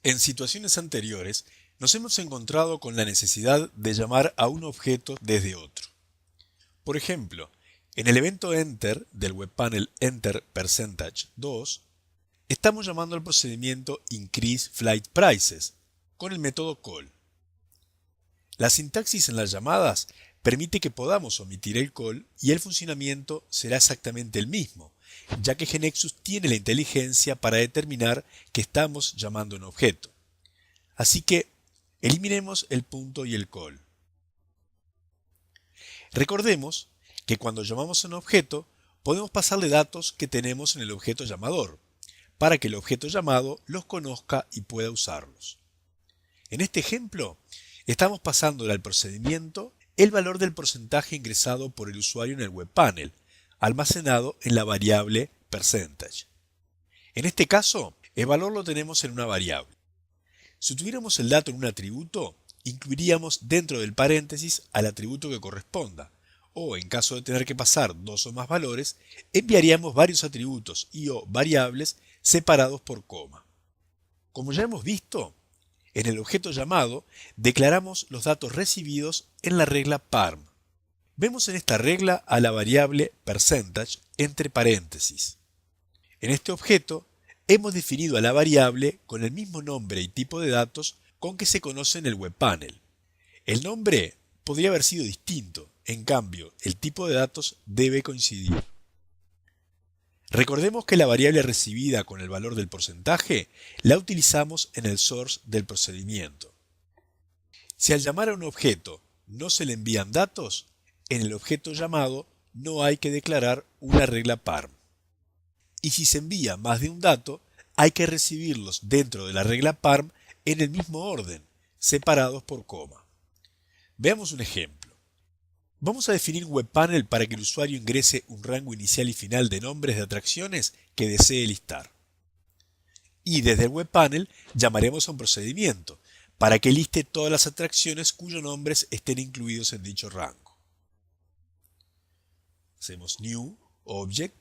En situaciones anteriores, nos hemos encontrado con la necesidad de llamar a un objeto desde otro. Por ejemplo, en el evento enter del webpanel enter%2, estamos llamando al procedimiento increaseFlightPrices con el método call. La sintaxis en las llamadas permite que podamos omitir el call y el funcionamiento será exactamente el mismo, ya que GeneXus tiene la inteligencia para determinar que estamos llamando a un objeto. Así que eliminemos el punto y el call. Recordemos que cuando llamamos a un objeto, podemos pasarle datos que tenemos en el objeto llamador, para que el objeto llamado los conozca y pueda usarlos. En este ejemplo, estamos pasándole al procedimiento el valor del porcentaje ingresado por el usuario en el webpanel, almacenado en la variable percentage. En este caso, el valor lo tenemos en una variable. Si tuviéramos el dato en un atributo, incluiríamos dentro del paréntesis al atributo que corresponda, o en caso de tener que pasar dos o más valores, enviaríamos varios atributos y o variables separados por coma. Como ya hemos visto, en el objeto llamado declaramos los datos recibidos en la regla parm. Vemos en esta regla a la variable percentage entre paréntesis. En este objeto hemos definido a la variable con el mismo nombre y tipo de datos con que se conoce en el webpanel. El nombre podría haber sido distinto, en cambio, el tipo de datos debe coincidir. Recordemos que la variable recibida con el valor del porcentaje la utilizamos en el source del procedimiento. Si al llamar a un objeto no se le envían datos, en el objeto llamado no hay que declarar una regla parm. Y si se envía más de un dato, hay que recibirlos dentro de la regla parm en el mismo orden, separados por coma. Veamos un ejemplo. Vamos a definir un webpanel para que el usuario ingrese un rango inicial y final de nombres de atracciones que desee listar. Y desde el webpanel llamaremos a un procedimiento para que liste todas las atracciones cuyos nombres estén incluidos en dicho rango. Hacemos New Object,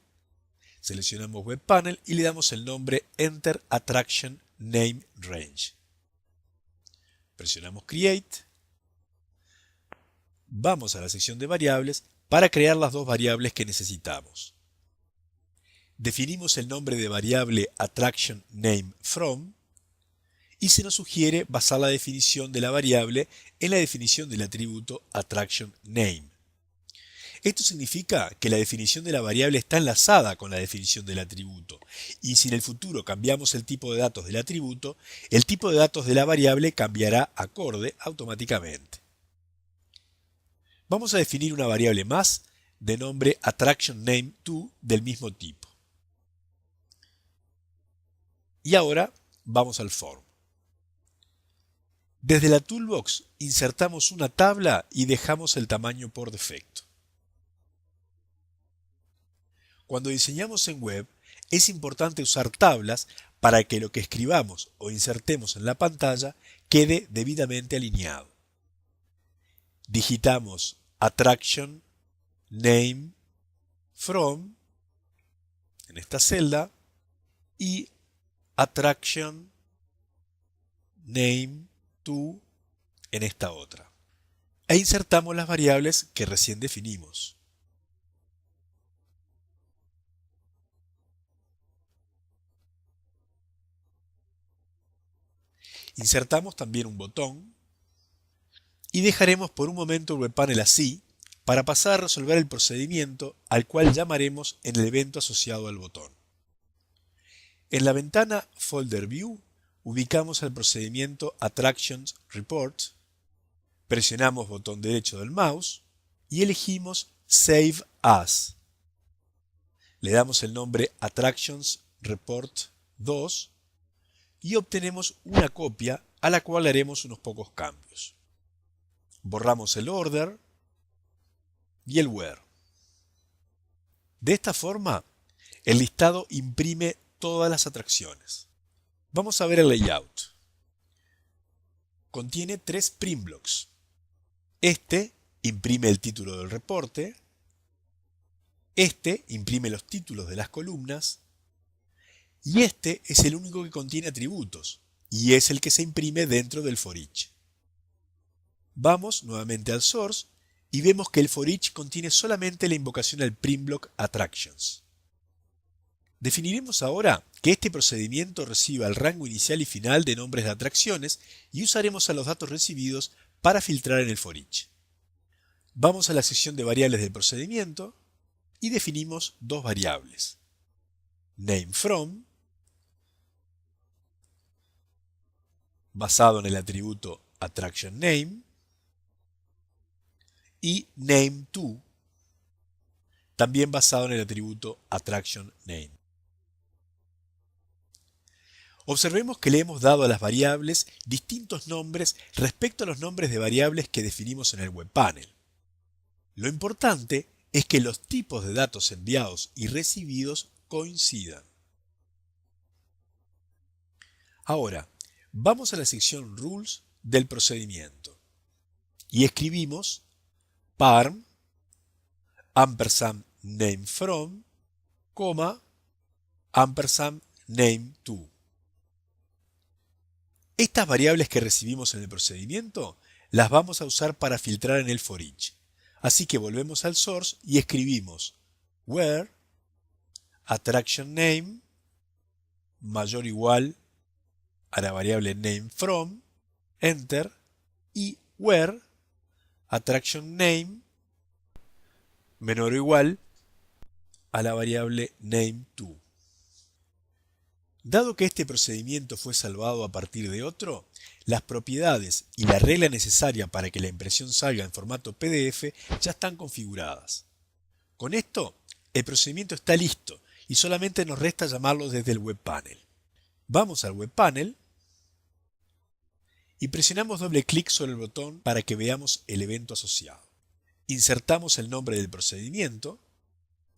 seleccionamos webpanel y le damos el nombre Enter Attraction Name Range. Presionamos Create. Vamos a la sección de variables para crear las dos variables que necesitamos. Definimos el nombre de variable AttractionNameFrom y se nos sugiere basar la definición de la variable en la definición del atributo AttractionName. Esto significa que la definición de la variable está enlazada con la definición del atributo y si en el futuro cambiamos el tipo de datos del atributo, el tipo de datos de la variable cambiará acorde automáticamente. Vamos a definir una variable más de nombre AttractionName2 del mismo tipo. Y ahora vamos al form. Desde la toolbox insertamos una tabla y dejamos el tamaño por defecto. Cuando diseñamos en web, es importante usar tablas para que lo que escribamos o insertemos en la pantalla quede debidamente alineado. Digitamos Attraction Name From en esta celda y Attraction Name To en esta otra. E insertamos las variables que recién definimos. Insertamos también un botón y dejaremos por un momento el webpanel así para pasar a resolver el procedimiento al cual llamaremos en el evento asociado al botón. En la ventana Folder View ubicamos el procedimiento Attractions Report, presionamos botón derecho del mouse y elegimos Save As. Le damos el nombre Attractions Report 2 y obtenemos una copia a la cual haremos unos pocos cambios. Borramos el order y el where. De esta forma, el listado imprime todas las atracciones. Vamos a ver el layout. Contiene 3 print blocks. Este imprime el título del reporte. Este imprime los títulos de las columnas. Y este es el único que contiene atributos. y es el que se imprime dentro del for each. Vamos nuevamente al source y vemos que el for each contiene solamente la invocación al printblock attractions. Definiremos ahora que este procedimiento reciba el rango inicial y final de nombres de atracciones y usaremos a los datos recibidos para filtrar en el for each. Vamos a la sección de variables del procedimiento y definimos dos variables. NameFrom, basado en el atributo AttractionName, y NameTo, también basado en el atributo AttractionName. Observemos que le hemos dado a las variables distintos nombres respecto a los nombres de variables que definimos en el webpanel. Lo importante es que los tipos de datos enviados y recibidos coincidan. Ahora, vamos a la sección Rules del procedimiento y escribimos parm &NameFrom, &NameTo. Estas variables que recibimos en el procedimiento las vamos a usar para filtrar en el for each. Así que volvemos al source y escribimos where AttractionName mayor o igual a la variable NameFrom, enter, y where AttractionName menor o igual a la variable NameTo. Dado que este procedimiento fue salvado a partir de otro, las propiedades y la regla necesaria para que la impresión salga en formato PDF ya están configuradas. Con esto, el procedimiento está listo y solamente nos resta llamarlo desde el webpanel. Vamos al webpanel y presionamos doble clic sobre el botón para que veamos el evento asociado. Insertamos el nombre del procedimiento,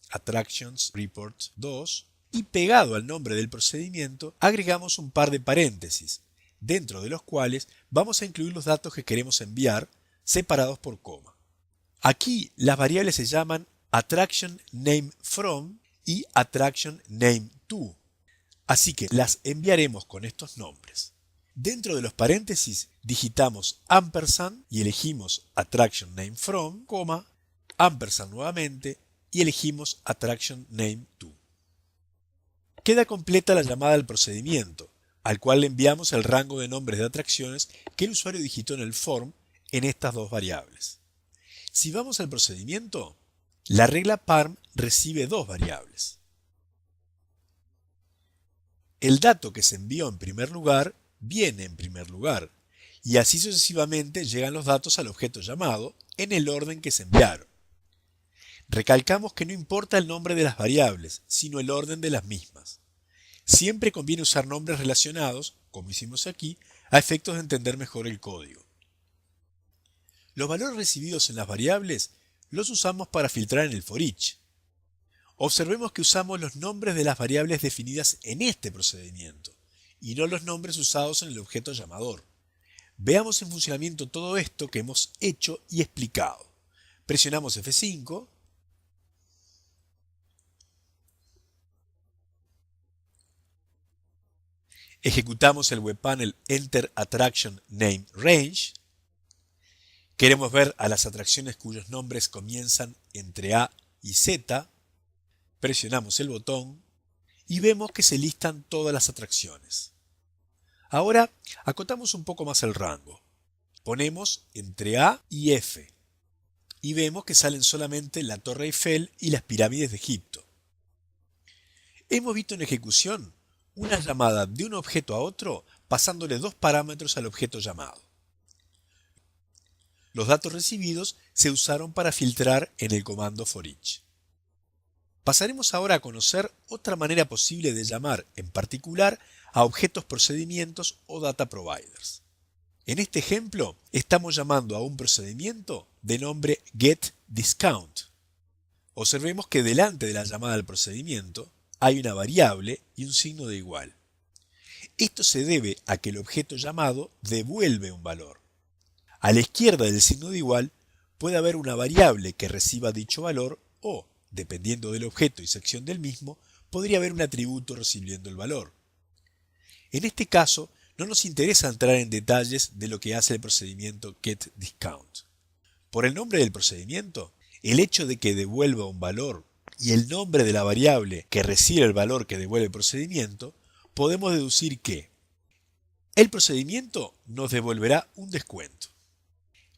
Attractions Report 2, y pegado al nombre del procedimiento agregamos un par de paréntesis, dentro de los cuales vamos a incluir los datos que queremos enviar, separados por coma. Aquí las variables se llaman AttractionNameFrom y AttractionNameTo, así que las enviaremos con estos nombres. Dentro de los paréntesis digitamos ampersand y elegimos AttractionNameFrom, ampersand nuevamente y elegimos AttractionNameTo. Queda completa la llamada al procedimiento, al cual le enviamos el rango de nombres de atracciones que el usuario digitó en el form en estas dos variables. Si vamos al procedimiento, la regla parm recibe dos variables. El dato que se envió en primer lugar viene en primer lugar, y así sucesivamente llegan los datos al objeto llamado en el orden que se enviaron. Recalcamos que no importa el nombre de las variables, sino el orden de las mismas. Siempre conviene usar nombres relacionados, como hicimos aquí, a efectos de entender mejor el código. Los valores recibidos en las variables los usamos para filtrar en el for each. Observemos que usamos los nombres de las variables definidas en este procedimiento, y no los nombres usados en el objeto llamador. Veamos en funcionamiento todo esto que hemos hecho y explicado. Presionamos F5. Ejecutamos el webpanel Enter Attraction Name Range. Queremos ver a las atracciones cuyos nombres comienzan entre A y Z. Presionamos el botón y vemos que se listan todas las atracciones. Ahora acotamos un poco más el rango. Ponemos entre A y F y vemos que salen solamente la Torre Eiffel y las pirámides de Egipto. Hemos visto en ejecución una llamada de un objeto a otro pasándole dos parámetros al objeto llamado. Los datos recibidos se usaron para filtrar en el comando for each. Pasaremos ahora a conocer otra manera posible de llamar en particular a objetos procedimientos o data providers. En este ejemplo estamos llamando a un procedimiento de nombre getDiscount. Observemos que delante de la llamada al procedimiento hay una variable y un signo de igual. Esto se debe a que el objeto llamado devuelve un valor. A la izquierda del signo de igual puede haber una variable que reciba dicho valor o, dependiendo del objeto y sección del mismo, podría haber un atributo recibiendo el valor. En este caso, no nos interesa entrar en detalles de lo que hace el procedimiento getDiscount. Por el nombre del procedimiento, el hecho de que devuelva un valor y el nombre de la variable que recibe el valor que devuelve el procedimiento, podemos deducir que el procedimiento nos devolverá un descuento,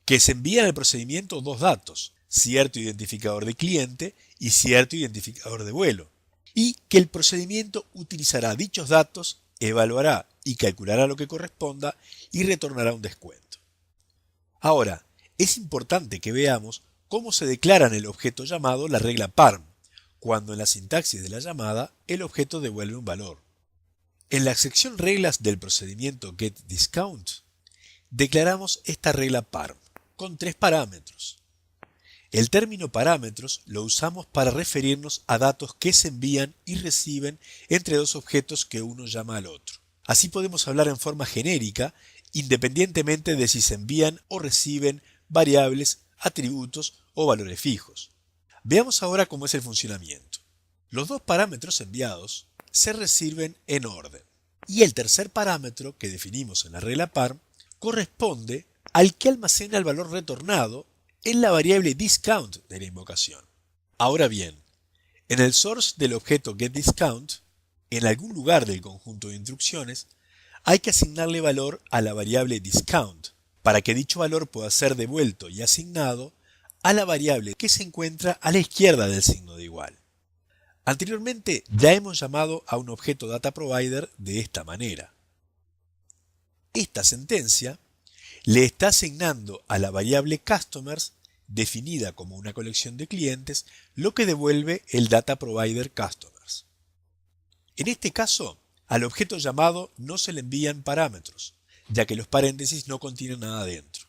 que se envían al procedimiento dos datos, cierto identificador de cliente y cierto identificador de vuelo, y que el procedimiento utilizará dichos datos, evaluará y calculará lo que corresponda y retornará un descuento. Ahora, es importante que veamos cómo se declara en el objeto llamado la regla PARM, cuando en la sintaxis de la llamada el objeto devuelve un valor. En la sección reglas del procedimiento getDiscount, declaramos esta regla PARM con tres parámetros. El término parámetros lo usamos para referirnos a datos que se envían y reciben entre dos objetos que uno llama al otro. Así podemos hablar en forma genérica, independientemente de si se envían o reciben variables, atributos o valores fijos. Veamos ahora cómo es el funcionamiento. Los dos parámetros enviados se reciben en orden, y el tercer parámetro que definimos en la regla PARM corresponde al que almacena el valor retornado en la variable discount de la invocación. Ahora bien, en el source del objeto getDiscount, en algún lugar del conjunto de instrucciones, hay que asignarle valor a la variable discount, para que dicho valor pueda ser devuelto y asignado a la variable que se encuentra a la izquierda del signo de igual. Anteriormente ya hemos llamado a un objeto dataProvider de esta manera. Esta sentencia le está asignando a la variable customers, definida como una colección de clientes, lo que devuelve el dataProvider customers. En este caso, al objeto llamado no se le envían parámetros, ya que los paréntesis no contienen nada dentro.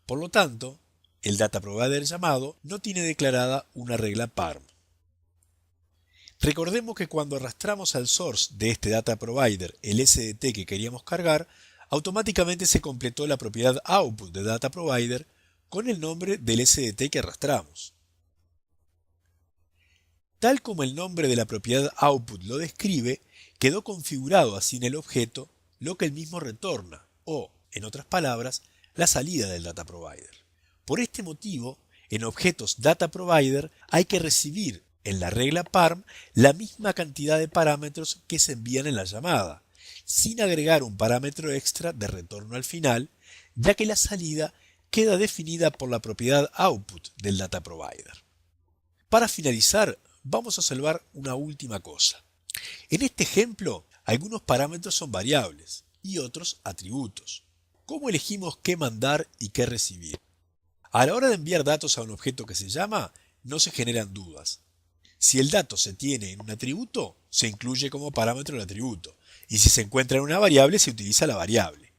Por lo tanto, el dataProvider llamado no tiene declarada una regla PARM. Recordemos que cuando arrastramos al source de este dataProvider el SDT que queríamos cargar, automáticamente se completó la propiedad output de dataProvider con el nombre del SDT que arrastramos. Tal como el nombre de la propiedad output lo describe, quedó configurado así en el objeto lo que el mismo retorna, o, en otras palabras, la salida del dataProvider. Por este motivo, en objetos dataProvider hay que recibir en la regla PARM la misma cantidad de parámetros que se envían en la llamada, sin agregar un parámetro extra de retorno al final, ya que la salida queda definida por la propiedad output del dataProvider. Para finalizar, vamos a observar una última cosa. En este ejemplo, algunos parámetros son variables y otros atributos. ¿Cómo elegimos qué mandar y qué recibir? A la hora de enviar datos a un objeto que se llama, no se generan dudas. Si el dato se tiene en un atributo, se incluye como parámetro el atributo, y si se encuentra en una variable, se utiliza la variable.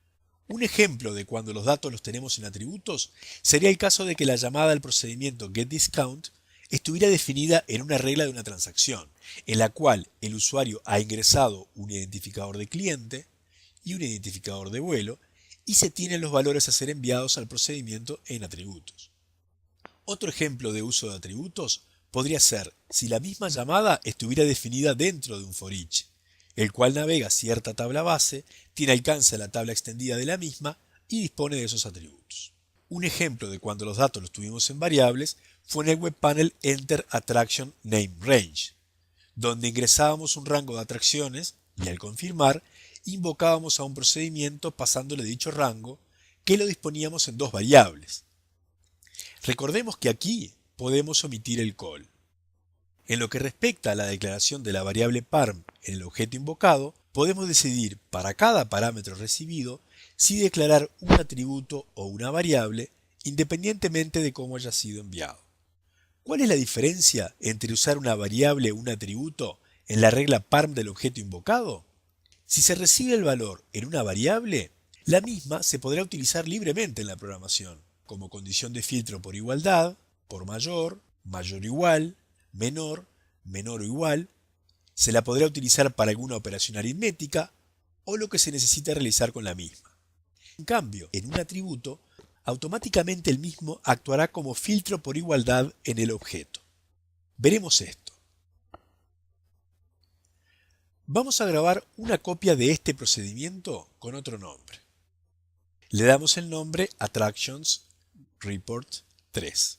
Un ejemplo de cuando los datos los tenemos en atributos sería el caso de que la llamada al procedimiento getDiscount estuviera definida en una regla de una transacción, en la cual el usuario ha ingresado un identificador de cliente y un identificador de vuelo, y se tienen los valores a ser enviados al procedimiento en atributos. Otro ejemplo de uso de atributos podría ser si la misma llamada estuviera definida dentro de un for each, el cual navega cierta tabla base, tiene alcance a la tabla extendida de la misma y dispone de esos atributos. Un ejemplo de cuando los datos los tuvimos en variables fue en el webpanel Enter Attraction Name Range, donde ingresábamos un rango de atracciones y al confirmar, invocábamos a un procedimiento pasándole dicho rango, que lo disponíamos en dos variables. Recordemos que aquí podemos omitir el call. En lo que respecta a la declaración de la variable PARM en el objeto invocado, podemos decidir para cada parámetro recibido si declarar un atributo o una variable independientemente de cómo haya sido enviado. ¿Cuál es la diferencia entre usar una variable o un atributo en la regla PARM del objeto invocado? Si se recibe el valor en una variable, la misma se podrá utilizar libremente en la programación, como condición de filtro por igualdad, por mayor, mayor o igual, menor, menor o igual. Se la podrá utilizar para alguna operación aritmética o lo que se necesita realizar con la misma. En cambio, en un atributo, automáticamente el mismo actuará como filtro por igualdad en el objeto. Veremos esto. Vamos a grabar una copia de este procedimiento con otro nombre. Le damos el nombre Attractions Report 3.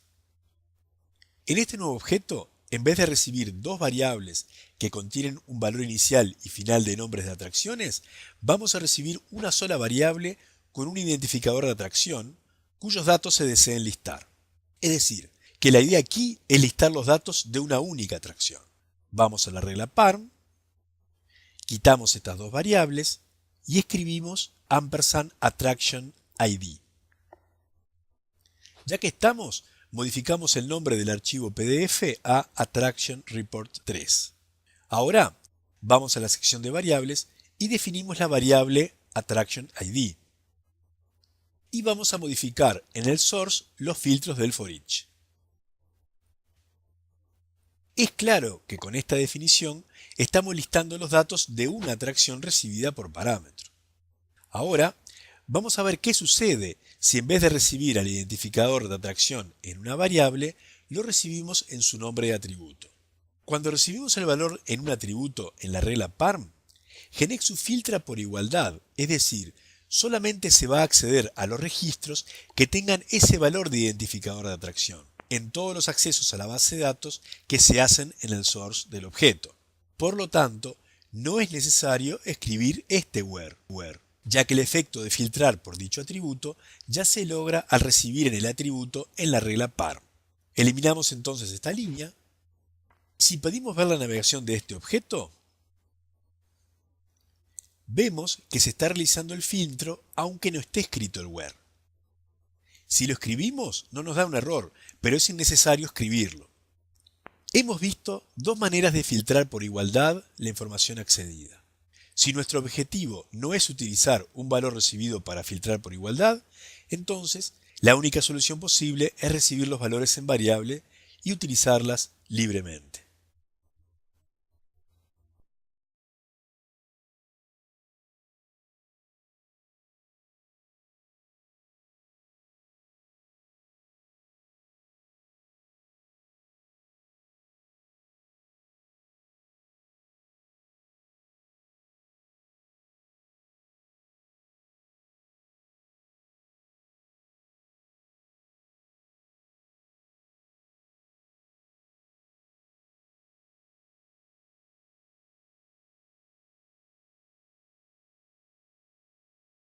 En este nuevo objeto, en vez de recibir dos variables que contienen un valor inicial y final de nombres de atracciones, vamos a recibir una sola variable con un identificador de atracción cuyos datos se deseen listar. Es decir, que la idea aquí es listar los datos de una única atracción. Vamos a la regla parm, quitamos estas dos variables y escribimos &attraction ID. Ya que estamos, modificamos el nombre del archivo PDF a Attraction Report 3. Ahora vamos a la sección de variables y definimos la variable Attraction ID. Y vamos a modificar en el source los filtros del for-each. Es claro que con esta definición estamos listando los datos de una atracción recibida por parámetro. Ahora vamos a ver qué sucede si en vez de recibir al identificador de atracción en una variable, lo recibimos en su nombre de atributo. Cuando recibimos el valor en un atributo en la regla parm, Genexu filtra por igualdad, es decir, solamente se va a acceder a los registros que tengan ese valor de identificador de atracción en todos los accesos a la base de datos que se hacen en el source del objeto. Por lo tanto, no es necesario escribir este where, ya que el efecto de filtrar por dicho atributo ya se logra al recibir en el atributo en la regla parm. Eliminamos entonces esta línea. Si pedimos ver la navegación de este objeto, vemos que se está realizando el filtro aunque no esté escrito el where. Si lo escribimos, no nos da un error, pero es innecesario escribirlo. Hemos visto dos maneras de filtrar por igualdad la información accedida. Si nuestro objetivo no es utilizar un valor recibido para filtrar por igualdad, entonces la única solución posible es recibir los valores en variable y utilizarlas libremente.